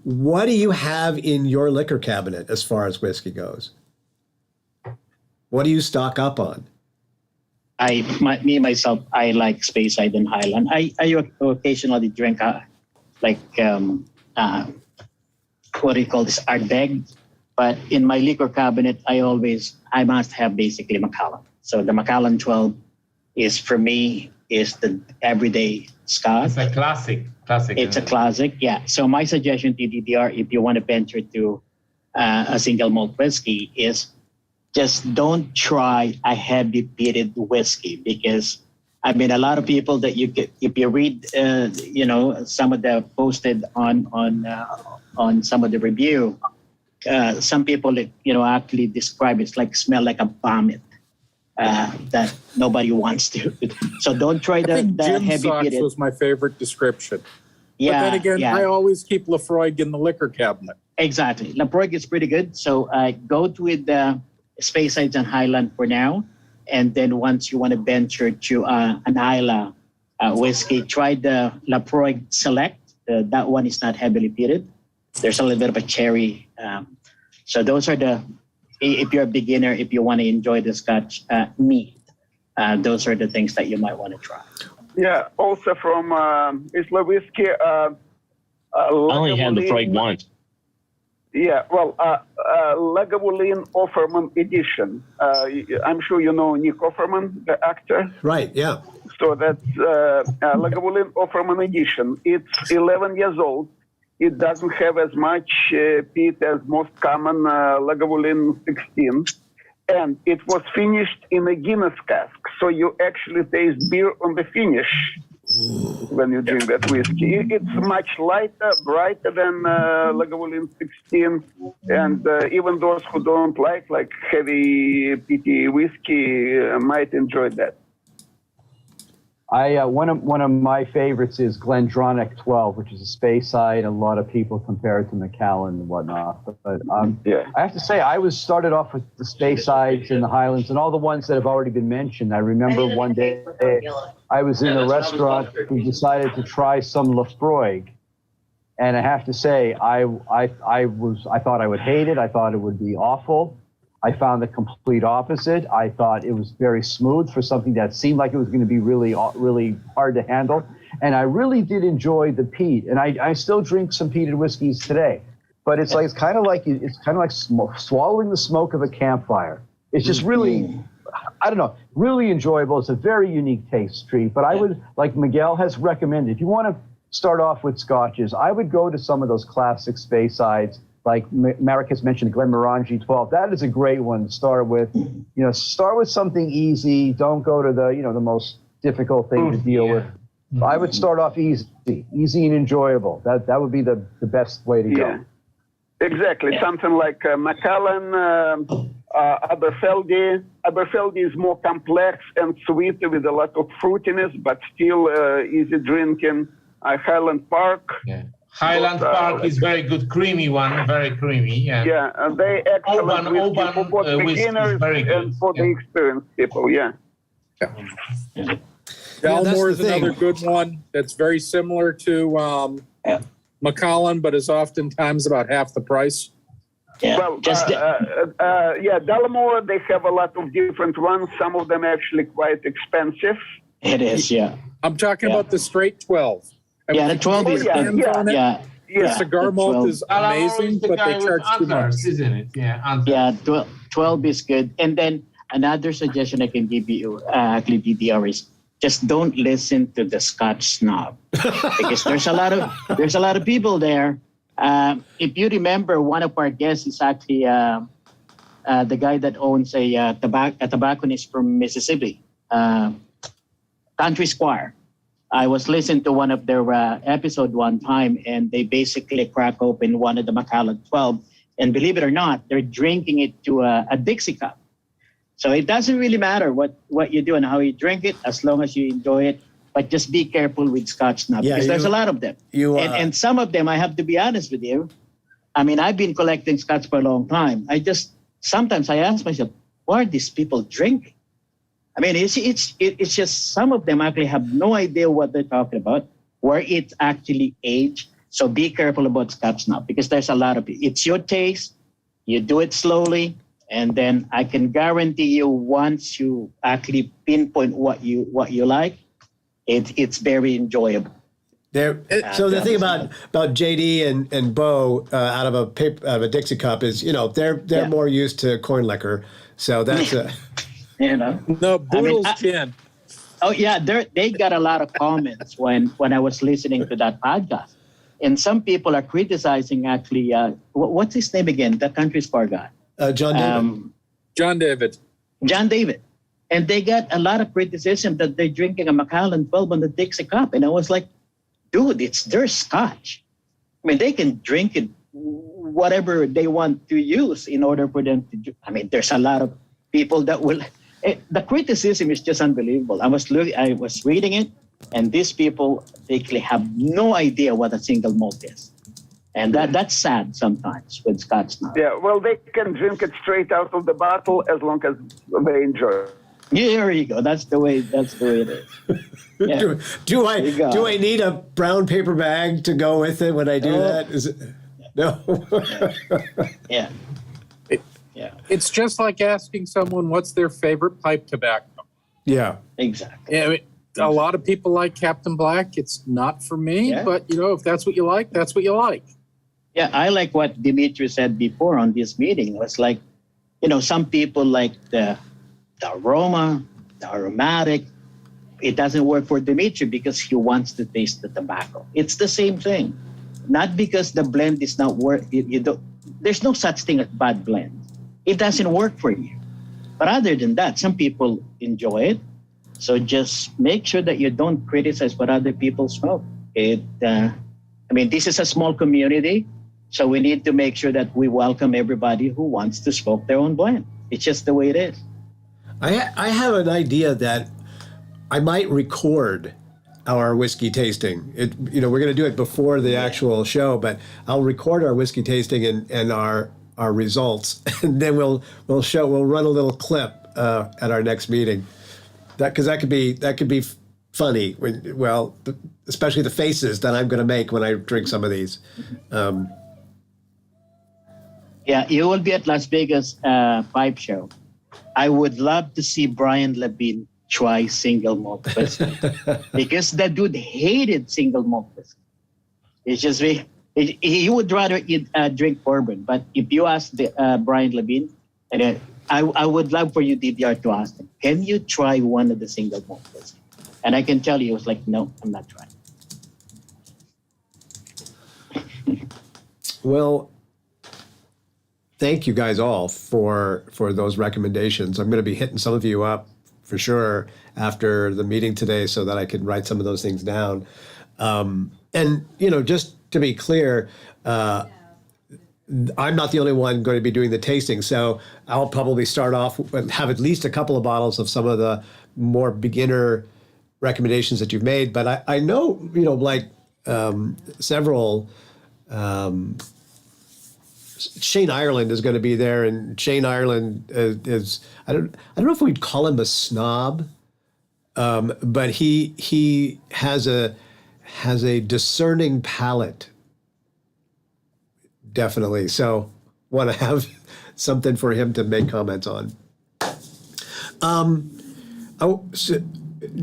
What do you have in your liquor cabinet as far as whiskey goes? What do you stock up on? Myself, I like Speyside and Highland. I occasionally drink what do you call this, Ardbeg. But in my liquor cabinet, I must have basically Macallan. So the Macallan 12 is, for me, is the everyday Scotch. It's a classic. It's a classic, yeah. So my suggestion to DDR, if you want to venture to a single malt whiskey, is just don't try a heavy peated whiskey, because a lot of people that you get, if you read, some of the posted on some of the review, some people, actually describe it like smell like a vomit. That nobody wants to. So don't try the heavy peated. Was my favorite description. Yeah, but then again, I always keep Lafroig in the liquor cabinet. Exactly. Lafroig is pretty good. So go with the Speysides and Highland for now. And then once you want to venture to an Isla whiskey, try the Lafroig Select. That one is not heavily peated. There's a little bit of a cherry. So those are if you're a beginner, if you want to enjoy the Scotch neat, those are the things that you might want to try. Yeah, also from Isla Whiskey. I only had the Lafroig once. Yeah, well, Lagavulin Offerman edition. I'm sure you know Nick Offerman, the actor. Right, yeah. So that's Lagavulin Offerman edition. It's 11 years old. It doesn't have as much peat as most common Lagavulin 16. And it was finished in a Guinness cask. So you actually taste beer on the finish when you drink that whiskey. It's much lighter, brighter than Lagavulin 16. And even those who don't like heavy peaty whiskey might enjoy that. One of my favorites is Glendronach 12, which is a Speyside. A lot of people compare it to Macallan and whatnot. But I have to say, I was started off with the Speysides and the Highlands and all the ones that have already been mentioned. I remember one day I was in a restaurant. We decided to try some Lafroig, and I have to say, I thought I would hate it. I thought it would be awful. I found the complete opposite. I thought it was very smooth for something that seemed like it was going to be really, really hard to handle. And I really did enjoy the peat. And I still drink some peated whiskeys today. But it's kind of like swallowing the smoke of a campfire. It's just really, I don't know, really enjoyable. It's a very unique taste treat. But I would, like Miguel has recommended, if you want to start off with scotches, I would go to some of those classic Speysides. Like Marek has mentioned, Glenmorangie 12. That is a great one to start with. Start with something easy. Don't go to the most difficult thing to deal with. I would start off easy and enjoyable. That would be the best way to go. Exactly. Something like Macallan, Aberfeldy. Aberfeldy is more complex and sweet with a lot of fruitiness, but still easy drinking. Highland Park. Yeah. Highland Park is very good, creamy one, very creamy. Yeah. Yeah, and they excellent whiskey for both beginners and for the experienced people. Yeah. Dalmore is another good one that's very similar to Macallan, but is oftentimes about half the price. Yeah. Well, Dalmore, they have a lot of different ones. Some of them actually quite expensive. It is, yeah. I'm talking about the straight 12. The 12 is Yeah, cigar malt is amazing, but they charge too much. Isn't it? Yeah, Yeah, 12 is good. And then another suggestion I can give you, actually, DDR, is just don't listen to the Scotch snob because there's a lot of people there. If you remember, one of our guests is actually the guy that owns a tobacconist from Mississippi, Country Squire. I was listening to one of their episode one time, and they basically crack open one of the Macallan 12, and believe it or not, they're drinking it to a Dixie cup. So it doesn't really matter what you do and how you drink it, as long as you enjoy it. But just be careful with Scotch now, because there's a lot of them. And some of them, I have to be honest with you. I mean, I've been collecting Scotch for a long time. Sometimes I ask myself, why are these people drinking? I mean, it's just some of them actually have no idea what they're talking about, where it's actually aged. So be careful about Scotch now, because there's a lot of it. It's your taste. You do it slowly, and then I can guarantee you, once you actually pinpoint what you like, it's very enjoyable. So the thing about JD and Bo out of a Dixie cup is, they're more used to corn liquor, so that's No, Boodle's gin. Oh yeah, they got a lot of comments when I was listening to that podcast, and some people are criticizing actually. What's his name again? The country square guy. John David. John David. And they got a lot of criticism that they're drinking a Macallan 12 on the Dixie cup. And I was like, dude, it's their Scotch. I mean, they can drink it whatever they want to use in order for them to. I mean, there's a lot of people that will. The criticism is just unbelievable. I was reading it, and these people basically have no idea what a single malt is. And that's sad sometimes with Scotch now. Yeah, well, they can drink it straight out of the bottle as long as they enjoy it. Yeah, there you go. That's the way it is. Yeah. Do I need a brown paper bag to go with it when I do that? Is it? No. Yeah. It's just like asking someone what's their favorite pipe tobacco. Yeah. Exactly. Yeah, a lot of people like Captain Black. It's not for me, but if that's what you like, that's what you like. Yeah, I like what Dimitri said before on this meeting. It was like, some people like the aroma, the aromatic. It doesn't work for Dimitri because he wants to taste the tobacco. It's the same thing. Not because the blend is not work. There's no such thing as bad blend. It doesn't work for you. But other than that, some people enjoy it. So just make sure that you don't criticize what other people smoke. This is a small community, so we need to make sure that we welcome everybody who wants to smoke their own blend. It's just the way it is. I have an idea that I might record our whiskey tasting. We're going to do it before the actual show, but I'll record our whiskey tasting and our results, and then we'll run a little clip at our next meeting. Because that could be funny. Especially the faces that I'm going to make when I drink some of these. Yeah, you will be at Las Vegas Pipe Show. I would love to see Brian Levine try single malt whiskey because that dude hated single malt whiskey. It's just he would rather drink bourbon. But if you ask Brian Levine, and I would love for you, DDR, to ask him, can you try one of the single malt whiskey? And I can tell you, he was like, no, I'm not trying. Well, thank you guys all for those recommendations. I'm going to be hitting some of you up for sure after the meeting today so that I can write some of those things down. And, just to be clear, I'm not the only one going to be doing the tasting, so I'll probably start off and have at least a couple of bottles of some of the more beginner recommendations that you've made. But I know, several. Shane Ireland is going to be there, and Shane Ireland is I don't know if we'd call him a snob, but he has a discerning palate. Definitely. So want to have something for him to make comments on.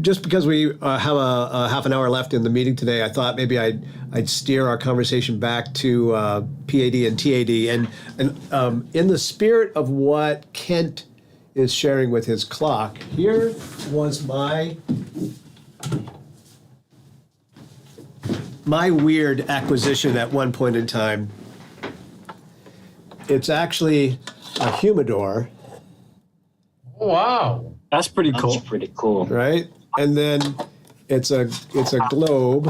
just because we have a half an hour left in the meeting today, I thought maybe I'd steer our conversation back to PAD and TAD, and in the spirit of what Kent is sharing with his clock, here was my weird acquisition at one point in time. It's actually a humidor. Wow. That's pretty cool. That's pretty cool. Right? And then it's a globe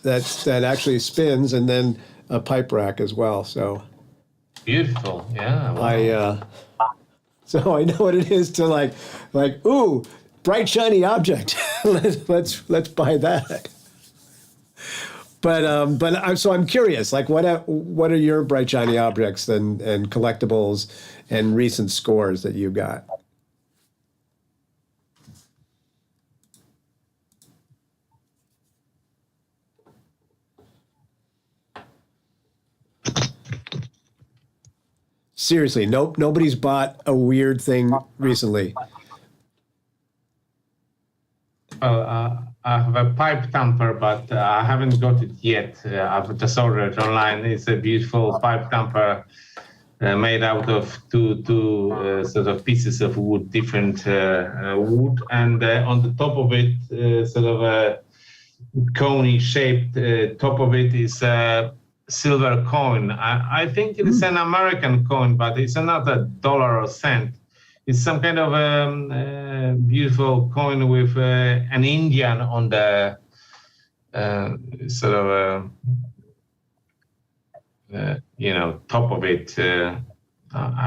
that actually spins, and then a pipe rack as well. So Beautiful. Yeah. Wow. So I know what it is to like ooh, bright shiny object. let's buy that. But I'm curious, like what are your bright shiny objects and collectibles and recent scores that you got? Seriously, nobody's bought a weird thing recently. Well, I have a pipe tamper, but I haven't got it yet. I've just ordered it online. It's a beautiful pipe tamper made out of two sort of pieces of wood, different wood, and on the top of it, sort of a coney shaped top of it is a silver coin. I think it is an American coin, but it's not a dollar or cent. It's some kind of beautiful coin with an Indian on the sort of top of it. I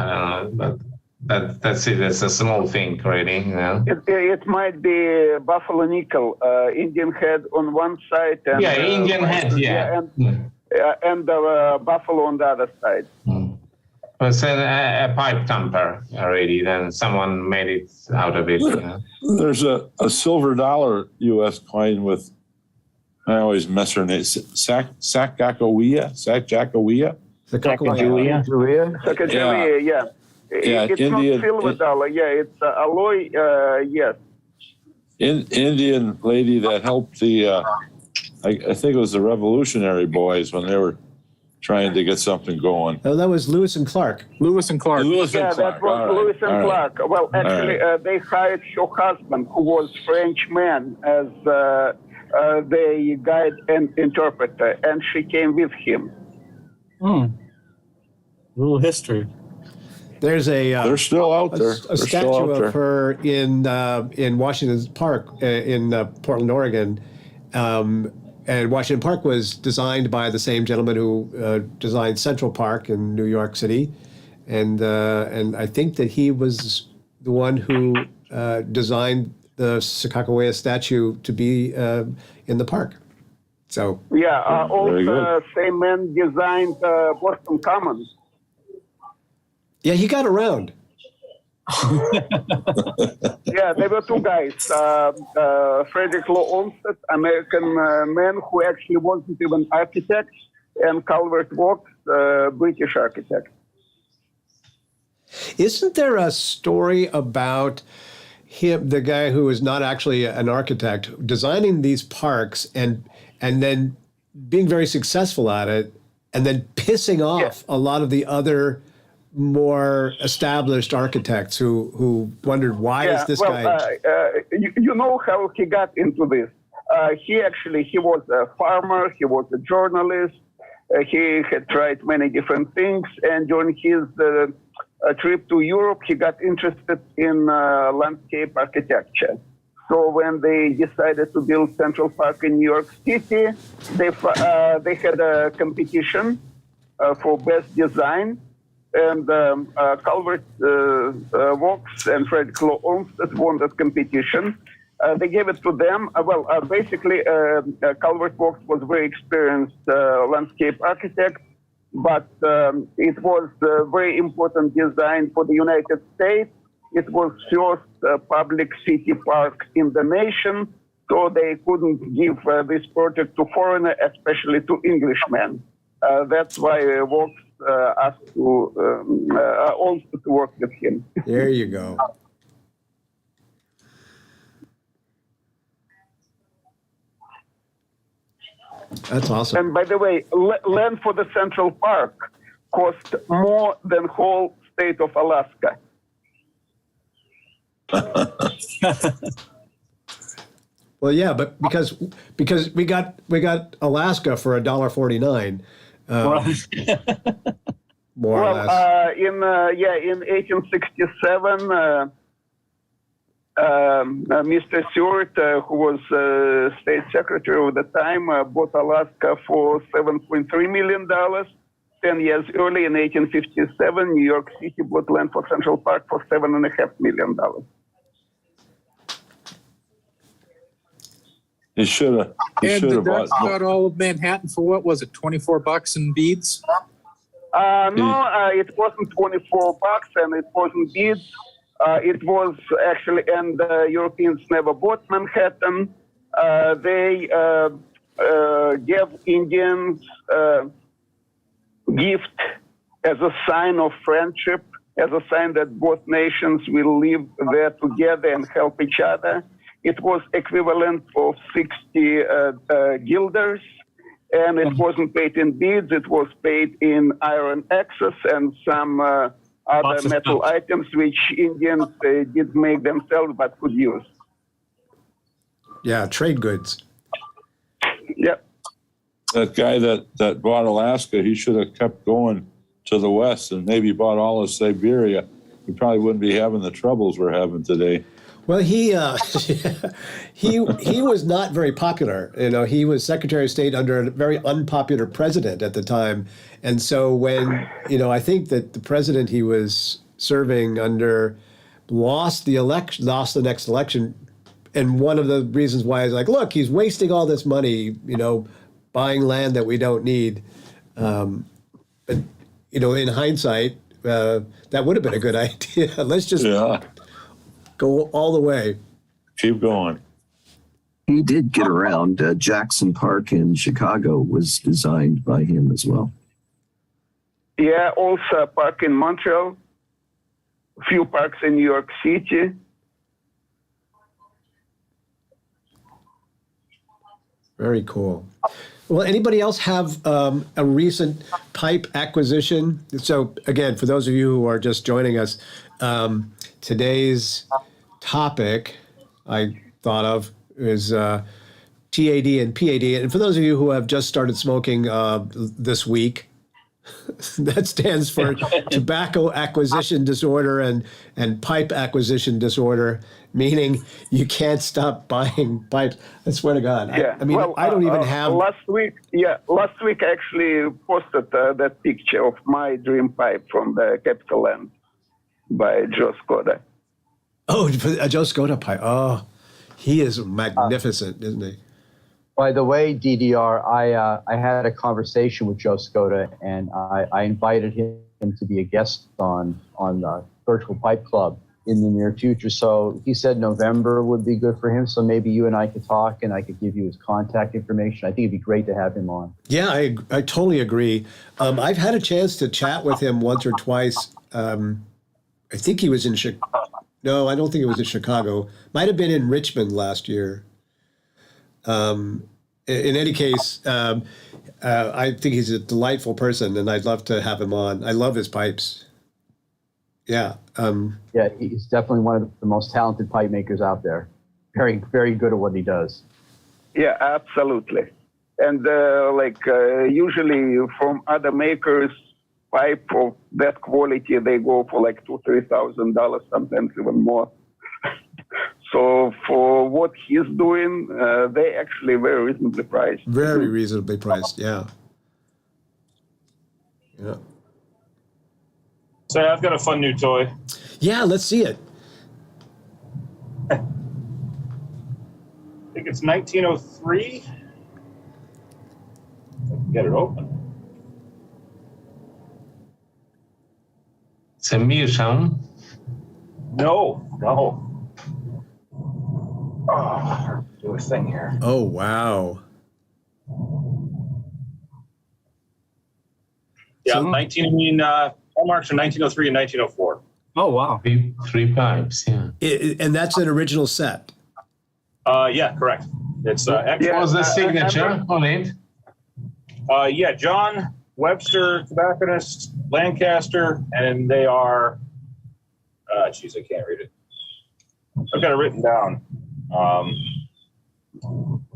don't know, but that's it. It's a small thing, really. You know? It might be buffalo nickel, Indian head on one side, and Indian head, and the buffalo on the other side. It's a pipe tamper already. Then someone made it out of it. You know? There's a silver dollar U.S. coin with, I always mess her name, Sacagawea. Sacagawea, yeah. It's Indian, not silver dollar, it's alloy, yes. Indian lady that helped the, I think it was the Revolutionary Boys when they were trying to get something going. Oh, that was Lewis and Clark. That was That was Lewis and Clark. Well, actually, they hired her husband, who was French man, as the guide and interpreter, and she came with him. Little history. There's they're still out there. A statue of her in Washington Park in Portland, Oregon. And Washington Park was designed by the same gentleman who designed Central Park in New York City, and I think that he was the one who designed the Sacagawea statue to be in the park. So also same man designed Boston Common. Yeah, he got around. Yeah, there were two guys. Frederick Law Olmsted, American man who actually wasn't even architect, and Calvert Vaux, British architect. Isn't there a story about him, the guy who is not actually an architect, designing these parks and then being very successful at it, and then pissing off a lot of the other more established architects who wondered why is this guy? You know how he got into this. He was a farmer. He was a journalist. He had tried many different things, and during his trip to Europe, he got interested in landscape architecture. So when they decided to build Central Park in New York City, they had a competition for best design. And Calvert Vaux and Frederick Law Olmsted won that competition. They gave it to them. Basically, Calvert Vaux was a very experienced landscape architect, but it was a very important design for the United States. It was first public city park in the nation, so they couldn't give this project to foreigners, especially to Englishmen. That's why Vaux asked Olmsted to work with him. There you go. That's awesome. And by the way, land for the Central Park cost more than whole state of Alaska. Well, yeah, but because we got Alaska for $1.49, more or less. In 1867, Mr. Seward, who was state secretary at the time, bought Alaska for $7.3 million. 10 years early, in 1857, New York City bought land for Central Park for $7.5 million. He should have. And the Dutch got all of Manhattan for what was it, $24 in beads? No, it wasn't $24, and it wasn't beads. It was actually, and the Europeans never bought Manhattan. They gave Indians gift as a sign of friendship, as a sign that both nations will live there together and help each other. It was equivalent of 60 guilders, and it wasn't paid in beads. It was paid in iron axes and some other metal items which Indians did make themselves but could use. Yeah, trade goods. Yep. That guy that bought Alaska, he should have kept going to the west and maybe bought all of Siberia. We probably wouldn't be having the troubles we're having today. Well, he was not very popular. You know, he was Secretary of State under a very unpopular president at the time, and so when I think that the president he was serving under lost the next election, and one of the reasons why is like, look, he's wasting all this money, buying land that we don't need. But in hindsight, that would have been a good idea. Let's just go all the way. Keep going. He did get around. Jackson Park in Chicago was designed by him as well. Yeah, also a park in Montreal, a few parks in New York City. Very cool. Well, anybody else have a recent pipe acquisition? So again, for those of you who are just joining us, today's topic I thought of is TAD and PAD. And for those of you who have just started smoking this week, that stands for tobacco acquisition disorder and pipe acquisition disorder, meaning you can't stop buying pipes. I swear to God. Yeah. I mean, I don't even have. Last week I actually posted that picture of my dream pipe from the Capital Land by Joe Skoda. Oh, Joe Skoda pipe. Oh, he is magnificent, isn't he? By the way, DDR, I had a conversation with Joe Skoda, and I invited him to be a guest on the Virtual Pipe Club in the near future. So he said November would be good for him. So maybe you and I could talk, and I could give you his contact information. I think it'd be great to have him on. Yeah, I totally agree. I've had a chance to chat with him once or twice. I think he was in Chicago. No, I don't think it was in Chicago. Might have been in Richmond last year. In any case, I think he's a delightful person, and I'd love to have him on. I love his pipes. Yeah. Yeah, he's definitely one of the most talented pipe makers out there. Very, very good at what he does. Yeah, absolutely. And usually from other makers, pipe of that quality, they go for like $2,000-$3,000, sometimes even more. So for what he's doing, they actually very reasonably priced. Very reasonably priced, yeah. Yeah. So I've got a fun new toy. Yeah, let's see it. I think it's 1903. Get it open. It's a meerschaum. No. Oh, do a thing here. Oh, wow. Yeah, hallmarks from 1903 and 1904. Oh, wow. Three pipes, yeah. And that's an original set. Yeah, correct. It's what was the signature on it? Yeah, John Webster, tobacconist, Lancaster, and they are. Geez, I can't read it. I've got it written down.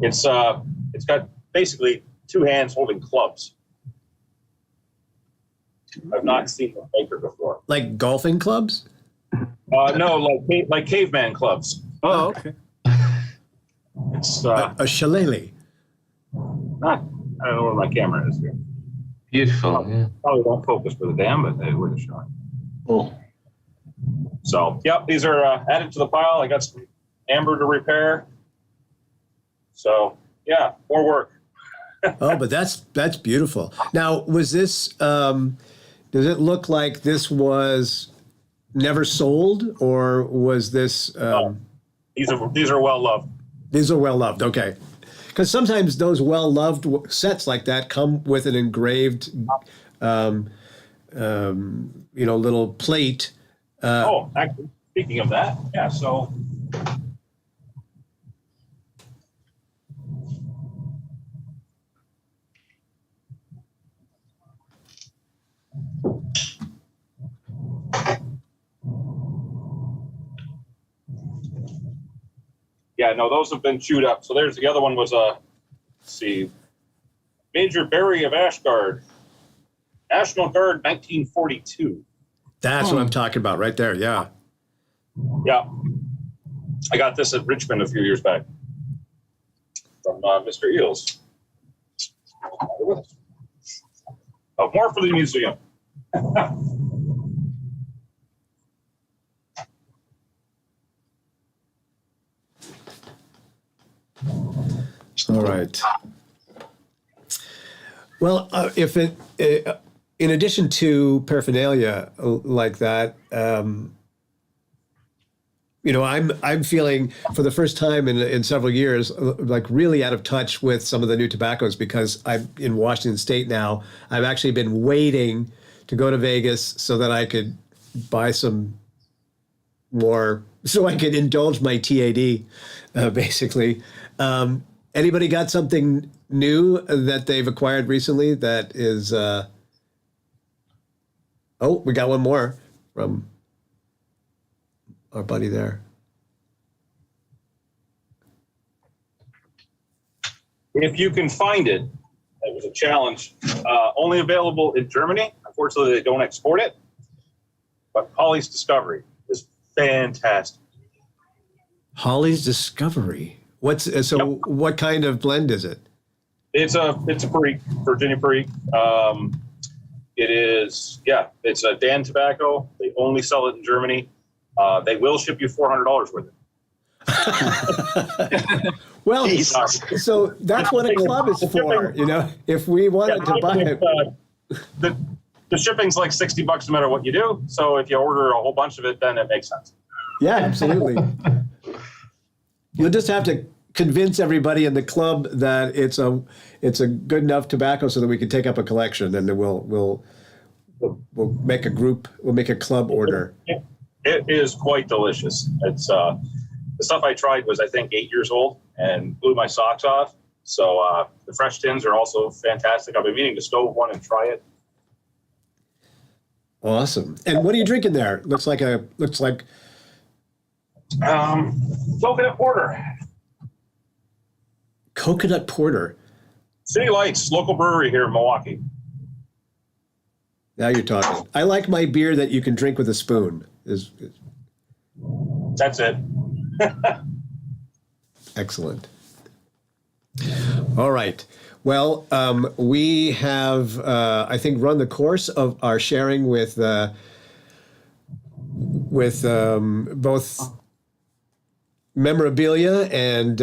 It's got basically two hands holding clubs. I've not seen the maker before. Like golfing clubs? No, like caveman clubs. Oh, okay. It's a shillelagh. I don't know where my camera is here. Beautiful. Yeah. Probably won't focus for the dam, but they were showing. Cool. So, yep, these are added to the pile. I got some amber to repair. So, yeah, more work. Oh, but that's beautiful. Now, was this? Does it look like this was never sold, or was this? These are well loved. These are well loved. Okay, because sometimes those well loved sets like that come with an engraved, little plate. Actually, speaking of that, yeah. So. Yeah, no, those have been chewed up. So there's the other one was let's see, Major Barry of Ashguard, National Guard, 1942. That's what I'm talking about right there. Yeah. Yeah. I got this at Richmond a few years back from Mr. Eels. More for the museum. All right. Well, if it, in addition to paraphernalia like that, I'm feeling for the first time in several years, like really out of touch with some of the new tobaccos because I'm in Washington State now. I've actually been waiting to go to Vegas so that I could buy some more, so I could indulge my TAD, basically. Anybody got something new that they've acquired recently that is, we got one more from our buddy there. If you can find it, it was a challenge. Only available in Germany. Unfortunately, they don't export it. But Holly's Discovery is fantastic. Holly's Discovery. What kind of blend is it? It's a Perique, Virginia Perique. It's a Dan tobacco. They only sell it in Germany. They will ship you $400 worth it. Well, so that's what a club is for, if we wanted to buy it. The shipping's like $60 no matter what you do. So if you order a whole bunch of it, then it makes sense. Yeah, absolutely. You'll just have to convince everybody in the club that it's a good enough tobacco so that we can take up a collection, and then we'll make a club order. It is quite delicious. It's the stuff I tried was I think 8 years old and blew my socks off. So the fresh tins are also fantastic. I've been meaning to stove one and try it. Awesome. And what are you drinking there? Looks like coconut porter. Coconut porter. City Lights, local brewery here in Milwaukee. Now you're talking. I like my beer that you can drink with a spoon. That's it. Excellent. All right. Well, we have, I think, run the course of our sharing with both memorabilia and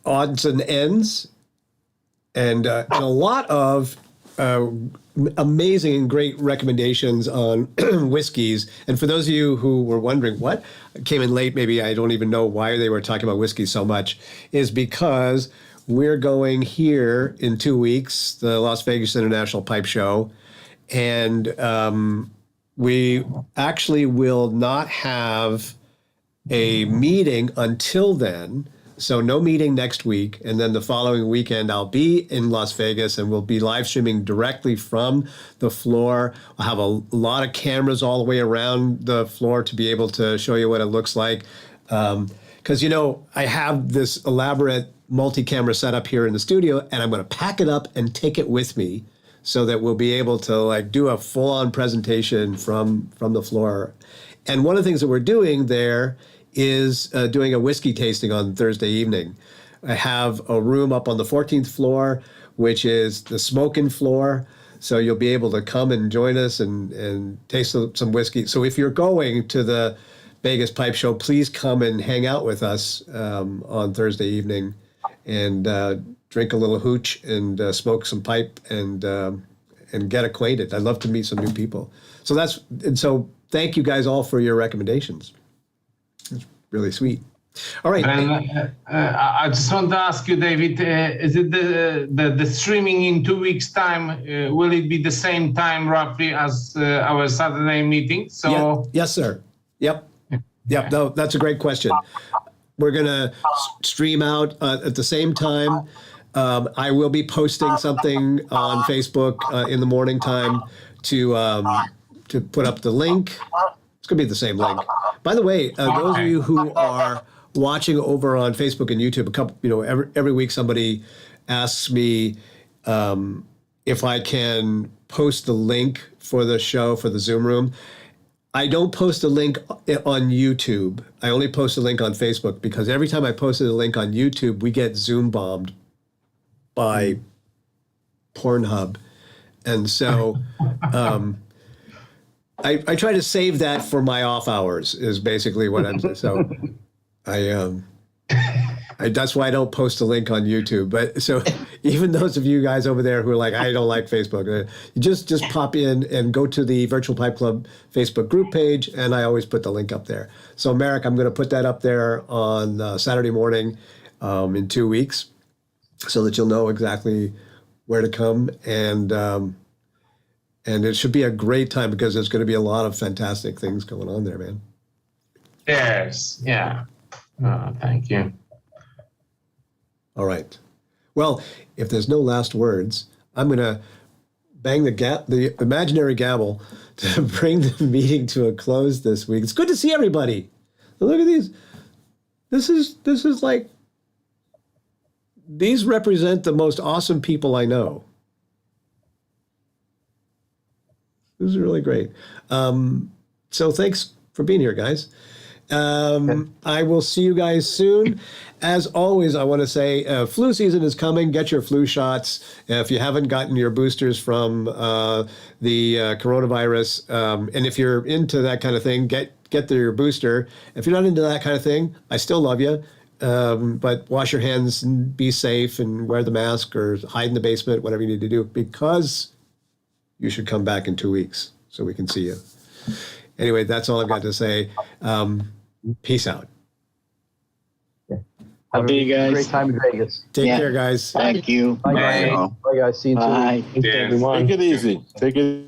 odds and ends, and a lot of amazing and great recommendations on whiskeys. And for those of you who were wondering what came in late, maybe I don't even know why they were talking about whiskey so much, is because we're going here in 2 weeks, the Las Vegas International Pipe Show, and we actually will not have a meeting until then. So no meeting next week. And then the following weekend, I'll be in Las Vegas and we'll be live streaming directly from the floor. I'll have a lot of cameras all the way around the floor to be able to show you what it looks like. Because, I have this elaborate multi-camera setup here in the studio, and I'm going to pack it up and take it with me so that we'll be able to do a full-on presentation from the floor. And one of the things that we're doing there is doing a whiskey tasting on Thursday evening. I have a room up on the 14th floor, which is the smoking floor. So you'll be able to come and join us and taste some whiskey. So if you're going to the Vegas Pipe Show, please come and hang out with us on Thursday evening and drink a little hooch and smoke some pipe and get acquainted. I'd love to meet some new people. So thank you guys all for your recommendations. It's really sweet. All right. And, I just want to ask you, David, is it the streaming in 2 weeks' time? Will it be the same time roughly as our Saturday meeting? So yes, sir. Yep. No, that's a great question. We're going to stream out at the same time. I will be posting something on Facebook in the morning time to put up the link. It's going to be the same link. By the way, those of you who are watching over on Facebook and YouTube, every week somebody asks me if I can post the link for the show for the Zoom room. I don't post a link on YouTube. I only post a link on Facebook because every time I posted a link on YouTube, we get Zoom bombed by Pornhub. And so I try to save that for my off hours is basically what I'm saying. So that's why I don't post a link on YouTube. But so even those of you guys over there who are like, I don't like Facebook, you just pop in and go to the Virtual Pipe Club Facebook group page, and I always put the link up there. So Merrick, I'm going to put that up there on Saturday morning in 2 weeks so that you'll know exactly where to come. And it should be a great time because there's going to be a lot of fantastic things going on there, man. yes, yeah. Thank you. All right. Well, if there's no last words, I'm going to bang the imaginary gavel to bring the meeting to a close this week. It's good to see everybody. Look at these. This is like, these represent the most awesome people I know. This is really great. So thanks for being here, guys. I will see you guys soon. As always, I want to say flu season is coming. Get your flu shots. If you haven't gotten your boosters from the coronavirus, and if you're into that kind of thing, get your booster. If you're not into that kind of thing, I still love you. But wash your hands and be safe and wear the mask or hide in the basement, whatever you need to do, because you should come back in 2 weeks so we can see you. Anyway, that's all I've got to say. Peace out. Have See you guys. a great time in Vegas. Take care, guys. Thank you. Bye, guys. Bye, guys. See you in 2 weeks. Bye. Take it easy. Take it.